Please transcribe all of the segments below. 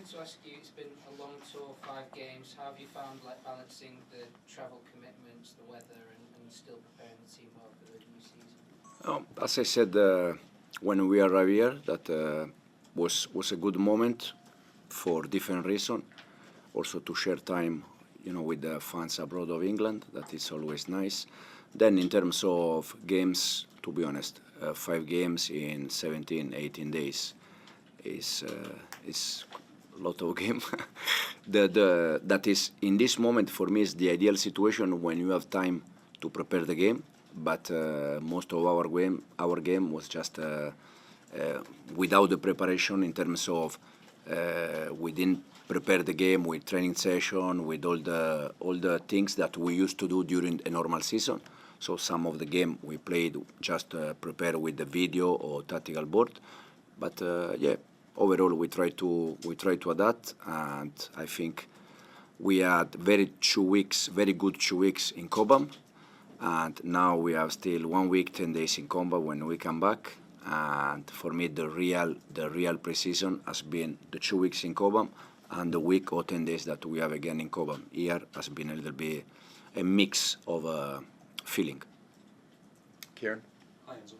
wanted to ask you, it's been a long tour, 5 games. How have you found balancing the travel commitments, the weather, and still preparing the team well for the new season? As I said when we arrived here, that was a good moment for different reasons. Also to share time, with the fans abroad of England. That is always nice. Then in terms of games, to be honest, 5 games in 17, 18 days is a lot of game. That is, in this moment, for me, is the ideal situation when you have time to prepare the game. But most of our game was just without the preparation in terms of we didn't prepare the game with training session, with all the things that we used to do during a normal season. So some of the game we played just prepare with the video or tactical board. But overall we try to adapt, and I think we had very good 2 weeks in Cobham, and now we have still 1 week, 10 days in Comba when we come back. And for me, the real pre-season has been the 2 weeks in Cobham and the week or 10 days that we have again in Cobham. Here has been a little bit a mix of feeling. Kieran? Hi, Enzo.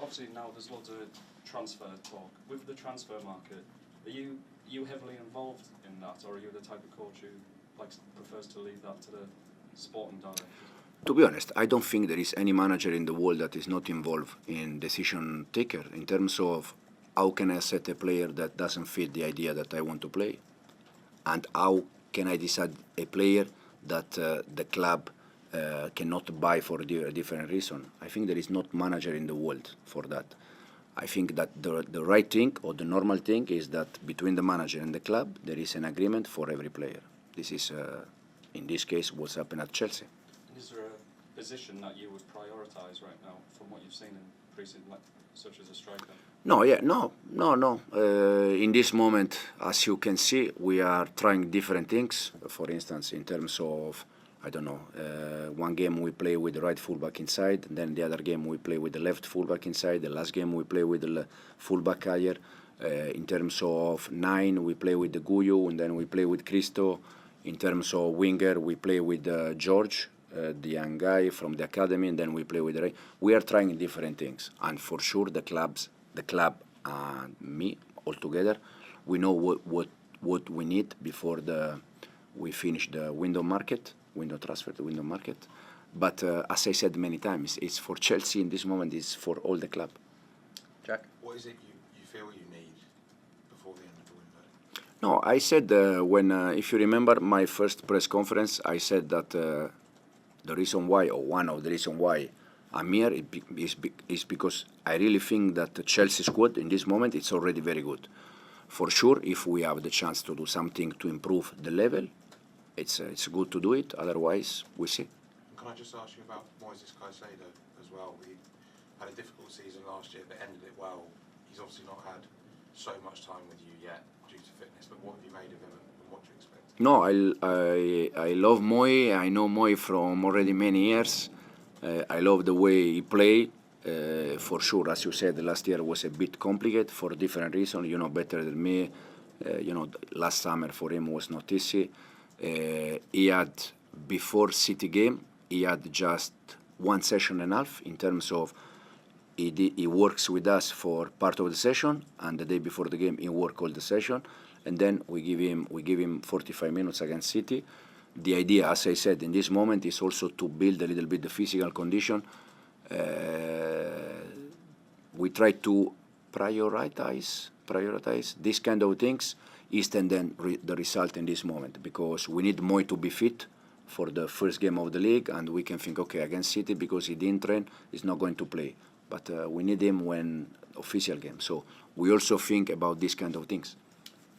Obviously now there's lots of transfer talk. With the transfer market, are you heavily involved in that, or are you the type of coach who prefers to leave that to the sporting director? To be honest, I don't think there is any manager in the world that is not involved in decision taker in terms of how can I set a player that doesn't fit the idea that I want to play, and how can I decide a player that the club cannot buy for a different reason. I think there is not manager in the world for that. I think that the right thing or the normal thing is that between the manager and the club there is an agreement for every player. This is, in this case, what's happened at Chelsea. Is there a position that you would prioritise right now from what you've seen in pre-season, such as a striker? No. In this moment, as you can see, we are trying different things. For instance, in terms of, I don't know, one game we play with the right fullback inside, then the other game we play with the left fullback inside, the last game we play with the fullback higher. In terms of 9, we play with the Guyu, and then we play with Cristo. In terms of winger, we play with George, the young guy from the academy, and then we play with Ray. We are trying different things, and for sure the club and me all together, we know what we need before we finish the window transfer, the window market. But as I said many times, it's for Chelsea in this moment, it's for all the club. Jack? What is it you feel you need before the end of the window? No, I said when, if you remember my first press conference, I said that the reason why, or one of the reasons why I'm here is because I really think that the Chelsea squad in this moment is already very good. For sure, if we have the chance to do something to improve the level, it's good to do it. Otherwise, we see. Can I just ask you about Moises Caicedo as well? He had a difficult season last year, but ended it well. He's obviously not had so much time with you yet due to fitness, but what have you made of him and what do you expect? No, I love Moi. I know Moi from already many years. I love the way he play. For sure, as you said, last year was a bit complicated for different reasons. You know better than me. Last summer for him was not easy. He had, before City game, he had just 1 session and a half in terms of he works with us for part of the session, and the day before the game he work all the session, and then we give him 45 minutes against City. The idea, as I said, in this moment is also to build a little bit the physical condition. We try to prioritize these kind of things instead than the result in this moment, because we need Moi to be fit for the first game of the league, and we can think, okay, against City, because he didn't train, he's not going to play. But we need him when official game. So we also think about these kind of things.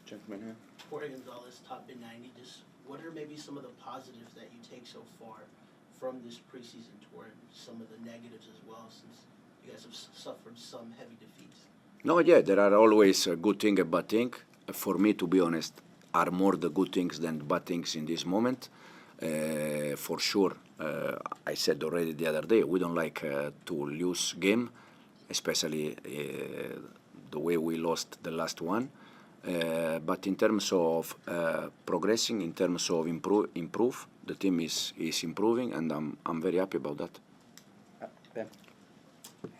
Gentleman here. Jorge Gonzalez, top in 90. Just what are maybe some of the positives that you take so far from this preseason tour, and some of the negatives as well, since you guys have suffered some heavy defeats? No, yeah, there are always a good thing and bad thing. For me, to be honest, are more the good things than bad things in this moment. For sure, I said already the other day, we don't like to lose game, especially the way we lost the last one. But in terms of progressing, in terms of improve, the team is improving, and I'm very happy about that. Ben.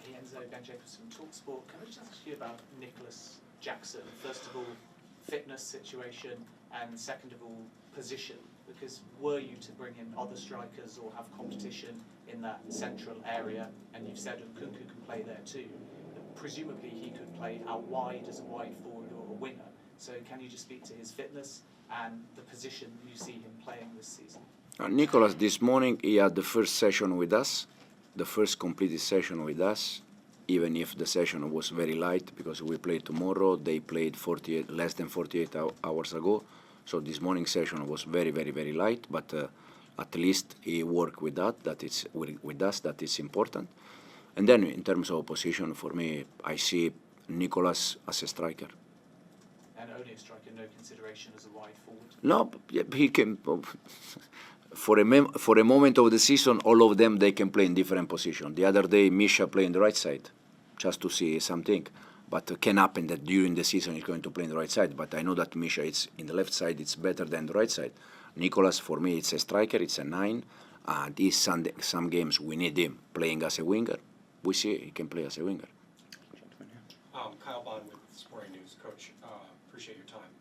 Hey Enzo, Ben Jacobs from TalkSport. Can I just ask you about Nicolas Jackson? First of all, fitness situation, and second of all, position. Because were you to bring in other strikers or have competition in that central area, and you've said Nkunku can play there too, presumably he could play out wide as a wide forward or a winger. So can you just speak to his fitness and the position you see him playing this season? Nicolas, this morning he had the first session with us, the first completed session with us, even if the session was very light because we played tomorrow. They played less than 48 hours ago. So this morning session was very, very, very light, but at least he worked with that. With us. That is important. And then in terms of position, for me, I see Nicolas as a striker. And only a striker, no consideration as a wide forward? No, he can. For a moment of the season, all of them, they can play in different positions. The other day, Misha played on the right side, just to see something. But can happen that during the season he's going to play on the right side. But I know that Misha is in the left side. It's better than the right side. Nicolas, for me, it's a striker. It's a 9. These some games we need him playing as a winger. We see he can play as a winger. Kyle Bond with Sporting News. Coach, appreciate your time.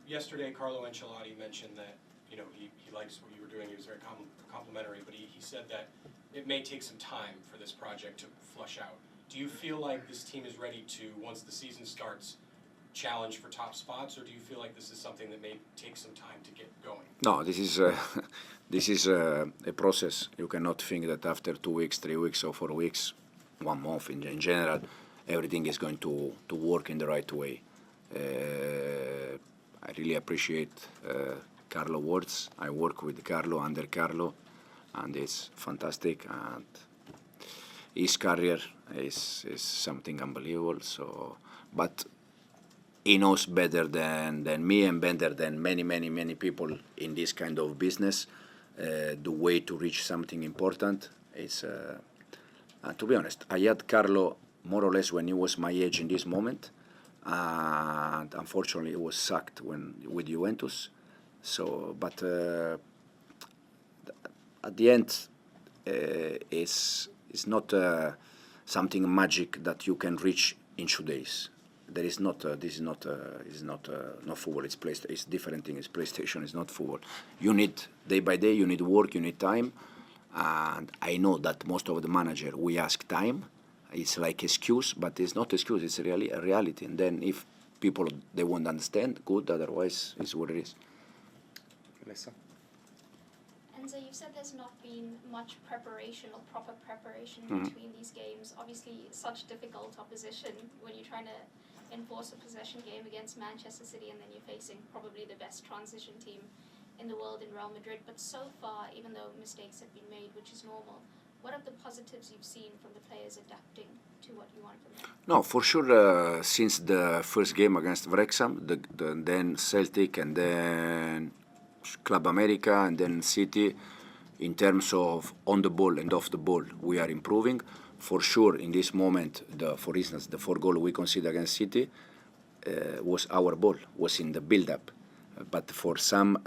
Yesterday, Carlo Ancelotti mentioned that he likes what you were doing. He was very complimentary, but he said that it may take some time for this project to flush out. Do you feel like this team is ready to, once the season starts, challenge for top spots, or do you feel like this is something that may take some time to get going? No, this is a process. You cannot think that after 2 weeks, 3 weeks, or 4 weeks, 1 month in general, everything is going to work in the right way. I really appreciate Carlo's words. I work with Carlo, under Carlo, and it's fantastic. And his career is something unbelievable. So, but he knows better than me and better than many people in this kind of business the way to reach something important. Is to be honest, I had Carlo more or less when he was my age in this moment, and unfortunately he was sacked with Juventus. So, but at the end, it's not something magic that you can reach in 2 days. There is not. This is not football. It's different thing. It's PlayStation. It's not football. You need day by day. You need work. You need time. And I know that most of the manager we ask time. It's like excuse, but it's not excuse. It's really a reality. And then if people they won't understand, good. Otherwise, it's what it is. Melissa. Enzo, you've said there's not been much preparation or proper preparation between these games. Obviously, such difficult opposition when you're trying to enforce a possession game against Manchester City, and then you're facing probably the best transition team in the world in Real Madrid. But so far, even though mistakes have been made, which is normal, what are the positives you've seen from the players adapting to what you want from them? No, for sure, since the first game against Wrexham, then Celtic, and then Club America, and then City, in terms of on the ball and off the ball, we are improving. For sure, in this moment, for instance, the 4 goal we conceded against City was our ball, was in the build-up. But for some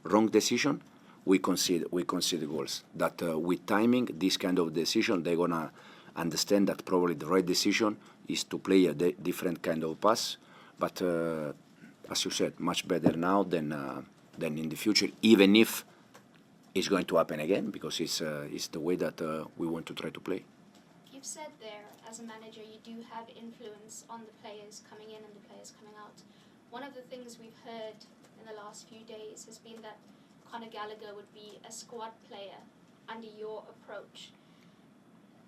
wrong decision, we concede goals. That with timing, this kind of decision, they're gonna understand that probably the right decision is to play a different kind of pass. But as you said, much better now than in the future, even if it's going to happen again, because it's the way that we want to try to play. You've said there, as a manager, you do have influence on the players coming in and the players coming out. One of the things we've heard in the last few days has been that Conor Gallagher would be a squad player under your approach.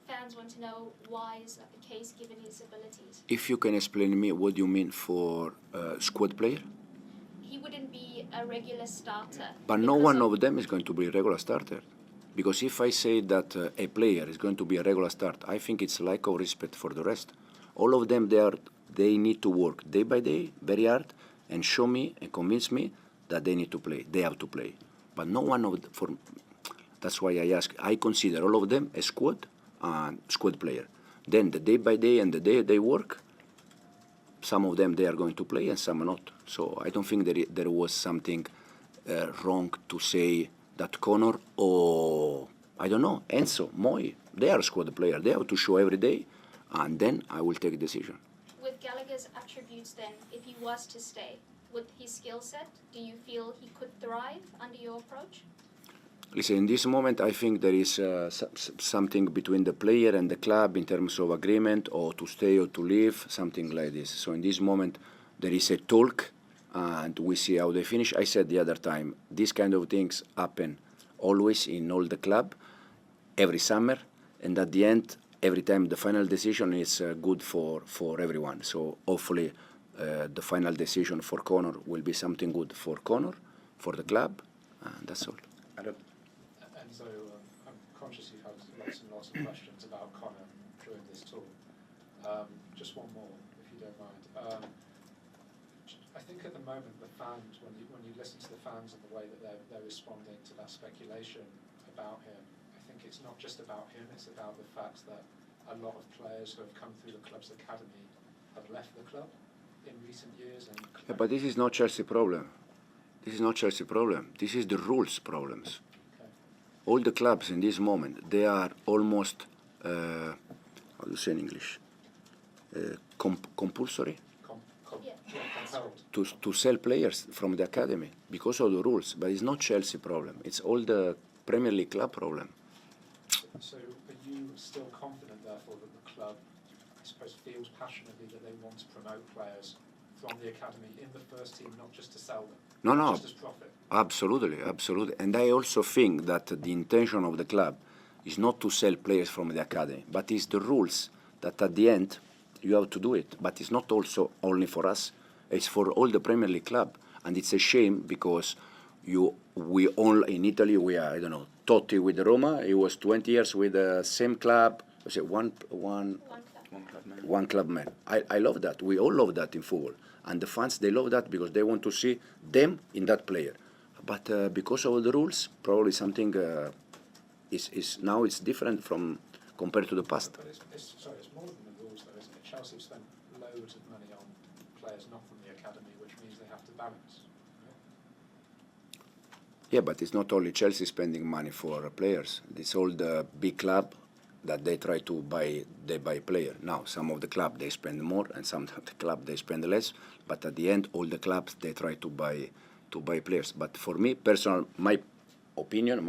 Fans want to know, why is that the case, given his abilities? If you can explain to me what you mean for squad player? He wouldn't be a regular starter. But no one of them is going to be a regular starter. Because if I say that a player is going to be a regular starter, I think it's lack of respect for the rest. All of them, they need to work day by day, very hard, and show me and convince me that they need to play. They have to play. But no one of them, that's why I ask. I consider all of them a squad player. Then the day by day and the day they work, some of them they are going to play and some not. So I don't think there was something wrong to say that Conor or I don't know Enzo, Moi, they are squad player. They have to show every day, and then I will take a decision. With Gallagher's attributes then, if he was to stay, with his skill set, do you feel he could thrive under your approach? Listen, in this moment, I think there is something between the player and the club in terms of agreement or to stay or to leave, something like this. So in this moment, there is a talk, and we see how they finish. I said the other time, these kind of things happen always in all the club, every summer, and at the end, every time the final decision is good for everyone. So hopefully, the final decision for Conor will be something good for Conor, for the club, and that's all. Adam? And so I'm conscious you've had lots and lots of questions about Conor during this tour. Just one more, if you don't mind. I think at the moment the fans, when you listen to the fans and the way that they're responding to that speculation about him, I think it's not just about him, it's about the fact that a lot of players who have come through the club's academy have left the club in recent years. Yeah, but this is not Chelsea problem. This is not Chelsea problem. This is the rules problems. Okay. All the clubs in this moment, they are almost, how do you say in English, compulsory Compelled. to sell players from the academy because of the rules. But it's not Chelsea problem. It's all the Premier League club problem. So are you still confident, therefore, that the club, I suppose, feels passionately that they want to promote players from the academy in the first team, not just to sell them, No, just as profit? absolutely, absolutely. And I also think that the intention of the club is not to sell players from the academy, but it's the rules that at the end you have to do it. But it's not also only for us; it's for all the Premier League club. And it's a shame because we all in Italy we are, I don't know, Totti with Roma. He was 20 years with the same club. Was it one club man? I love that. We all love that in football, and the fans they love that because they want to see them in that player. But because of the rules, probably something is now it's different from compared to the past. But it's more than the rules, though, isn't it? Chelsea have spent loads of money on players not from the academy, which means they have to balance. Yeah, but it's not only Chelsea spending money for players. It's all the big club that they try to buy. They buy player. Now, some of the club they spend more, and some of the club they spend less. But at the end, all the clubs they try to buy players. But for me, my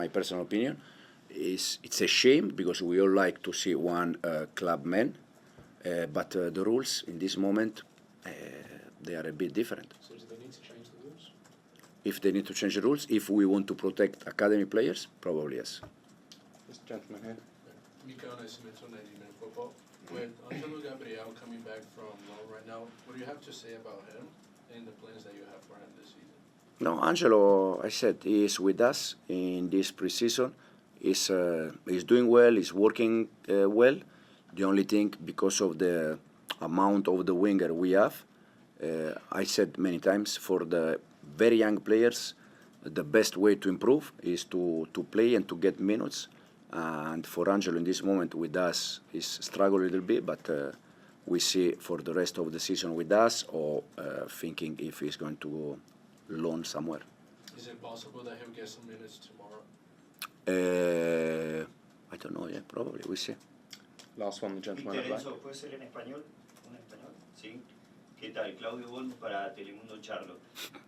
personal opinion is it's a shame because we all like to see one club man. But the rules in this moment they are a bit different. So do they need to change the rules? If they need to change the rules, if we want to protect academy players, probably yes. This gentleman here. Mikel Nascimento, 90-minute football. With Angelo Gabriel coming back from loan right now, what do you have to say about him and the plans that you have for him this season? No, Angelo, I said, he is with us in this preseason. He's doing well, he's working well. The only thing, because of the amount of the winger we have, I said many times, for the very young players, the best way to improve is to play and to get minutes. And for Angelo in this moment with us, he's struggled a little bit, but we see for the rest of the season with us or thinking if he's going to go loan somewhere. Is it possible that he'll get some minutes tomorrow? I don't know, yeah, probably, we see. Last one, the gentleman at the back. Enzo, ¿puede ser en español? ¿Un español? Sí. ¿Qué tal? Claudio Bon para Telemundo Charlo.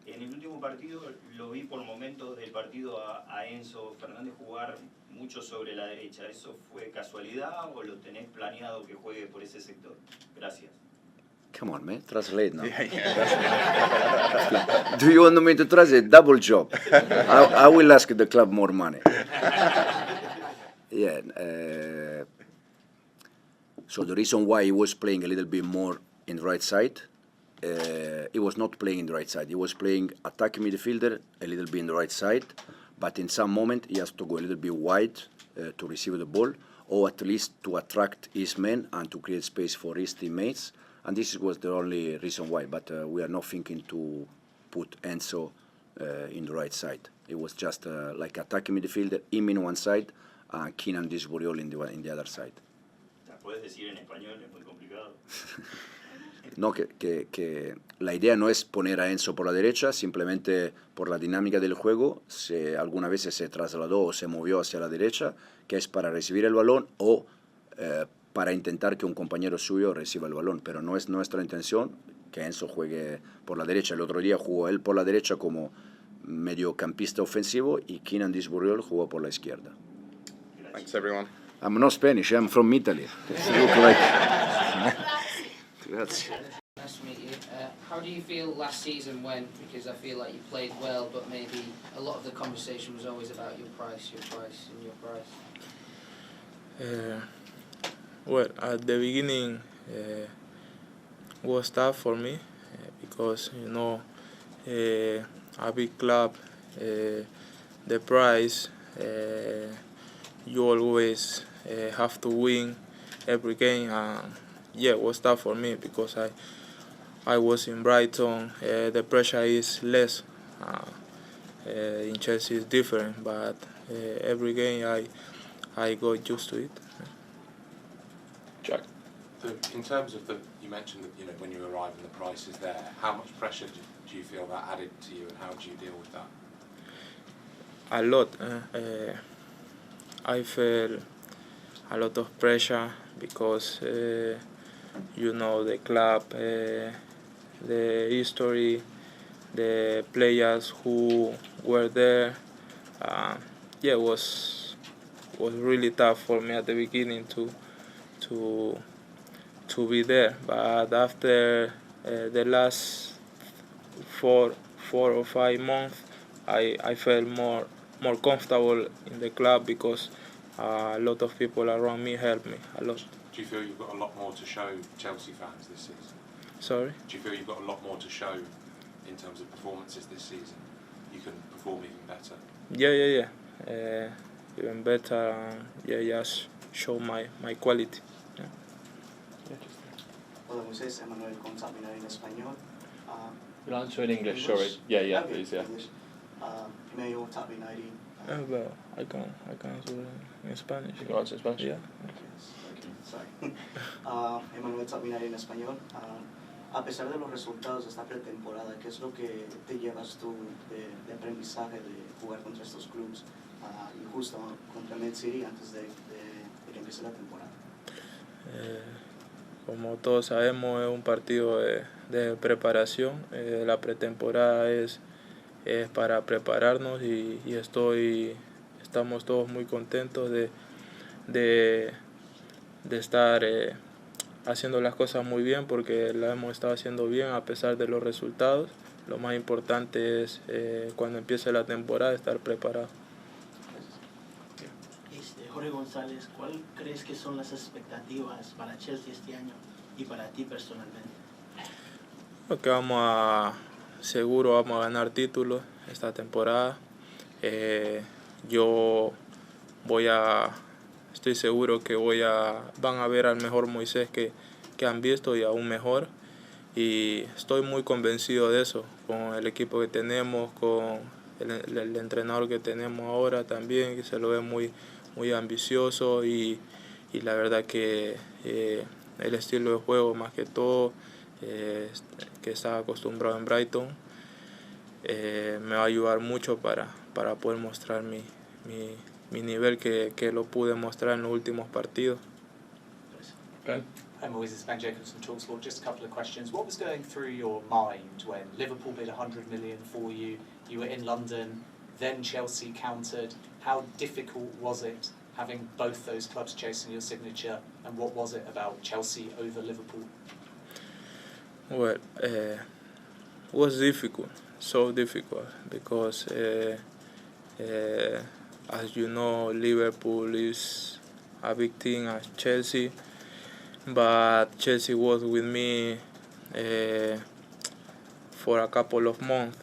En el último partido lo vi por momentos del partido a Enzo Fernandez jugar mucho sobre la derecha. ¿Eso fue casualidad o lo tenés planeado que juegue por ese sector? Gracias. Come on, man, translate now. Yeah. Do you want me to translate? Double job. I will ask the club more money. Yeah. So the reason why he was playing a little bit more in the right side, he was not playing in the right side. He was playing attacking midfielder a little bit in the right side, but in some moment he has to go a little bit wide to receive the ball, or at least to attract his men and to create space for his teammates. And this was the only reason why. But we are not thinking to put Enzo in the right side. It was just like attacking midfielder, him in one side, and Keenan Disburiol in the other side. ¿La puedes decir en español? Es muy complicado. no, que la idea no es poner a Enzo por la derecha, simplemente por la dinámica del juego, algunas veces se trasladó o se movió hacia la derecha, que es para recibir el balón o para intentar que un compañero suyo reciba el balón, pero no es nuestra intención que Enzo juegue por la derecha. El otro día jugó él por la derecha como mediocampista ofensivo y Kenan Disburiol jugó por la izquierda. Thanks, everyone. I'm not Spanish, I'm from Italy. Look like... Grazie. Nice to meet you. How do you feel last season went? Because I feel like you played well, but maybe a lot of the conversation was always about your price, and your price. Well, at the beginning was tough for me because, a big club, the price, you always have to win every game. It was tough for me because I was in Brighton. The pressure is less. In Chelsea is different, but every game I got used to it. Jack. In terms of you mentioned that when you arrive and the price is there, how much pressure do you feel that added to you, and how do you deal with that? A lot. I felt a lot of pressure because the club, the history, the players who were there. It was really tough for me at the beginning to be there, but after the last 4 or 5 months, I felt more comfortable in the club because a lot of people around me helped me a lot. Do you feel you've got a lot more to show Chelsea fans this season? Sorry? Do you feel you've got a lot more to show in terms of performances this season? You can perform even better? Yeah. Even better. Just show my quality. Hola Moises, Emmanuel con Tapinar en español. You'll answer in English, sorry. Yeah, Okay, please, yeah. English. Emmanuel Tapinar. Well, I can answer in Spanish. You can answer in Spanish? Yeah. Yes, okay, sorry. Emmanuel Tapinar en español. A pesar de los resultados de esta pretemporada, ¿qué es lo que te llevas tú de aprendizaje de jugar contra estos clubes y justo contra Man City antes de que empiece la temporada? Como todos sabemos, es un partido de preparación. La pretemporada es para prepararnos y estamos todos muy contentos de estar haciendo las cosas muy bien, porque las hemos estado haciendo bien a pesar de los resultados. Lo más importante es cuando empiece la temporada estar preparado. Jorge González, ¿cuál crees que son las expectativas para Chelsea este año y para ti personalmente? Creo que seguro vamos a ganar títulos esta temporada. Estoy seguro que van a ver al mejor Moisés que han visto y aún mejor. Y estoy muy convencido de eso, con el equipo que tenemos, con el entrenador que tenemos ahora también, que se lo ve muy ambicioso y la verdad que el estilo de juego más que todo que estaba acostumbrado en Brighton me va a ayudar mucho para poder mostrar mi nivel que lo pude mostrar en los últimos partidos. Ben? Hi, Moises Caicedo from TalkSport. Just a couple of questions. What was going through your mind when Liverpool bid 100 million for you? You were in London, then Chelsea countered. How difficult was it having both those clubs chasing your signature, and what was it about Chelsea over Liverpool? Well, it was difficult, so difficult, because as you know, Liverpool is a big team as Chelsea, but Chelsea was with me for a couple of months,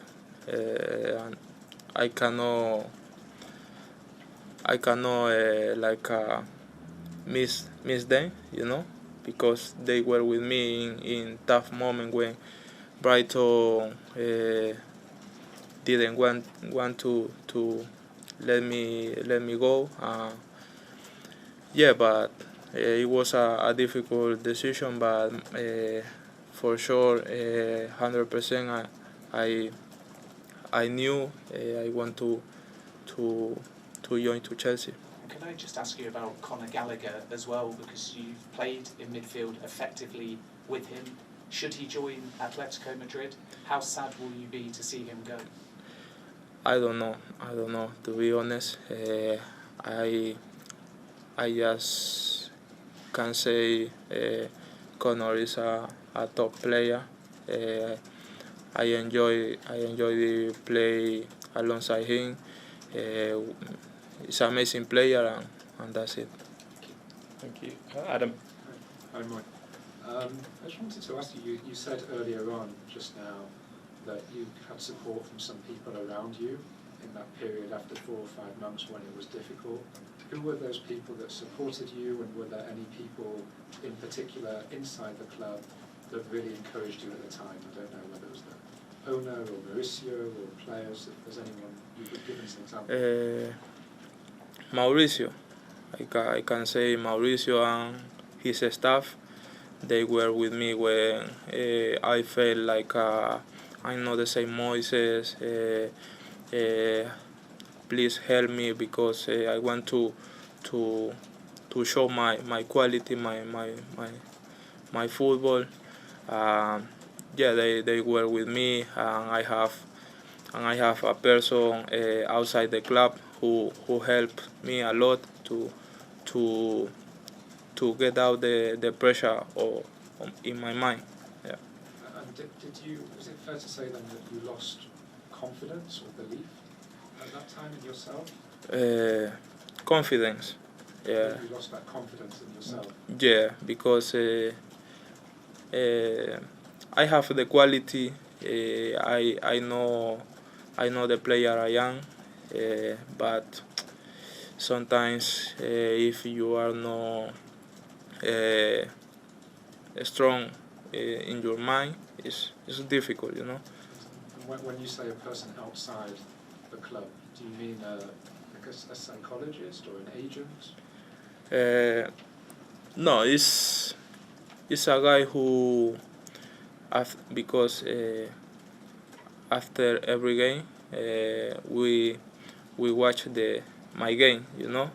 and I cannot miss them, because they were with me in tough moment when Brighton didn't want to let me go. But it was a difficult decision. But for sure, 100%. I knew I want to join to Chelsea. Can I just ask you about Conor Gallagher as well, because you've played in midfield effectively with him. Should he join Atletico Madrid? How sad will you be to see him go? I don't know. To be honest, I just can say Conor is a top player. I enjoy the play alongside him. He's an amazing player, and that's it. Thank you. Adam. Hi, Mike. I just wanted to ask you, you said earlier on just now that you had support from some people around you in that period after 4 or 5 months when it was difficult. Who were those people that supported you, and were there any people in particular inside the club that really encouraged you at the time? I don't know whether it was the owner or Mauricio or players, if there's anyone you could give us an example. Mauricio. I can say Mauricio and his staff, they were with me when I felt like I'm not the same Moises. Please help me, because I want to show my quality, my football. Yeah, they were with me, and I have a person outside the club who helped me a lot to get out the pressure in my mind. Yeah. And is it fair to say then that you lost confidence or belief at that time in yourself? Confidence. Yeah. You lost that confidence in yourself. Yeah, because I have the quality. I know the player I am, but sometimes if you are not strong in your mind, it's difficult, you know. And when you say a person outside the club, do you mean like a psychologist or an agent? No, it's a guy who, because after every game we watch my game, you know.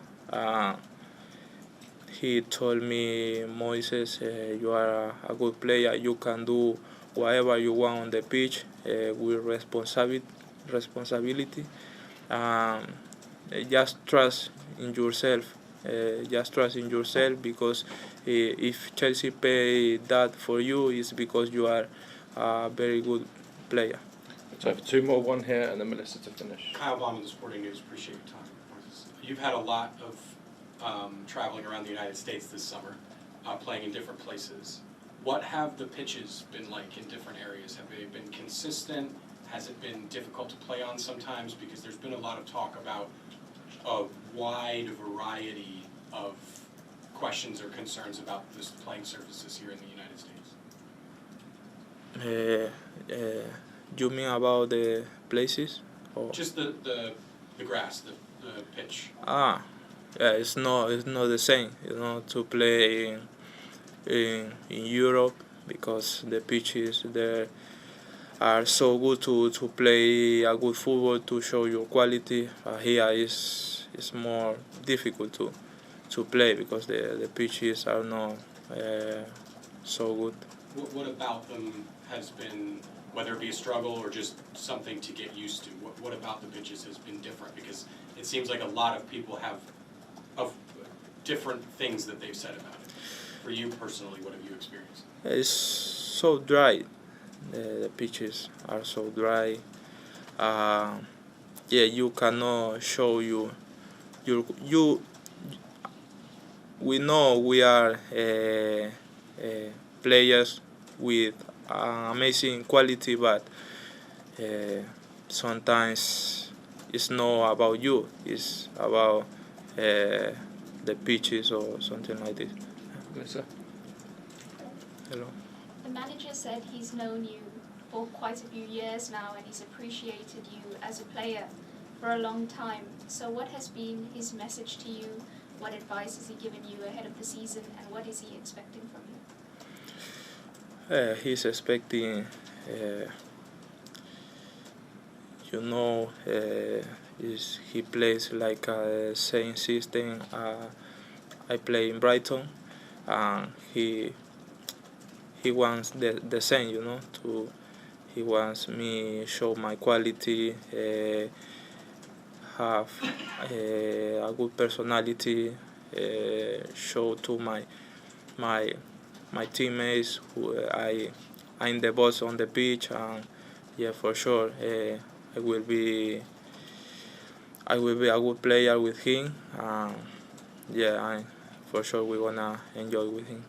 He told me, Moises, you are a good player. You can do whatever you want on the pitch with responsibility. Just trust in yourself. Because if Chelsea pay that for you, it's because you are a very good player. So I have 2 more, one here, and then Melissa to finish. Kyle Bond with the Sporting News. Appreciate your time. You've had a lot of traveling around the United States this summer, playing in different places. What have the pitches been like in different areas? Have they been consistent? Has it been difficult to play on sometimes? Because there's been a lot of talk about a wide variety of questions or concerns about the playing surfaces here in the United States. You mean about the places? Or? Just the grass, the pitch. Yeah, it's not the same, you know, to play in Europe, because the pitches there are so good to play a good football, to show your quality. Here is more difficult to play because the pitches are not so good. What about them has been, whether it be a struggle or just something to get used to? What about the pitches has been different? Because it seems like a lot of people have of different things that they've said about it. For you personally, what have you experienced? It's so dry. The pitches are so dry. Yeah, you cannot show you. We know we are players with amazing quality, but sometimes it's not about you. It's about the pitches or something like this. Melissa? Hello. The manager said he's known you for quite a few years now, and he's appreciated you as a player for a long time. So what has been his message to you? What advice has he given you ahead of the season, and what is he expecting from He's expecting, he plays like a same system I play in Brighton, and he wants the same, he wants me show my quality, have a good personality, show to my teammates who I'm the boss on the pitch, and yeah, for sure I will be a good player with him. Yeah, for sure we're gonna enjoy with him.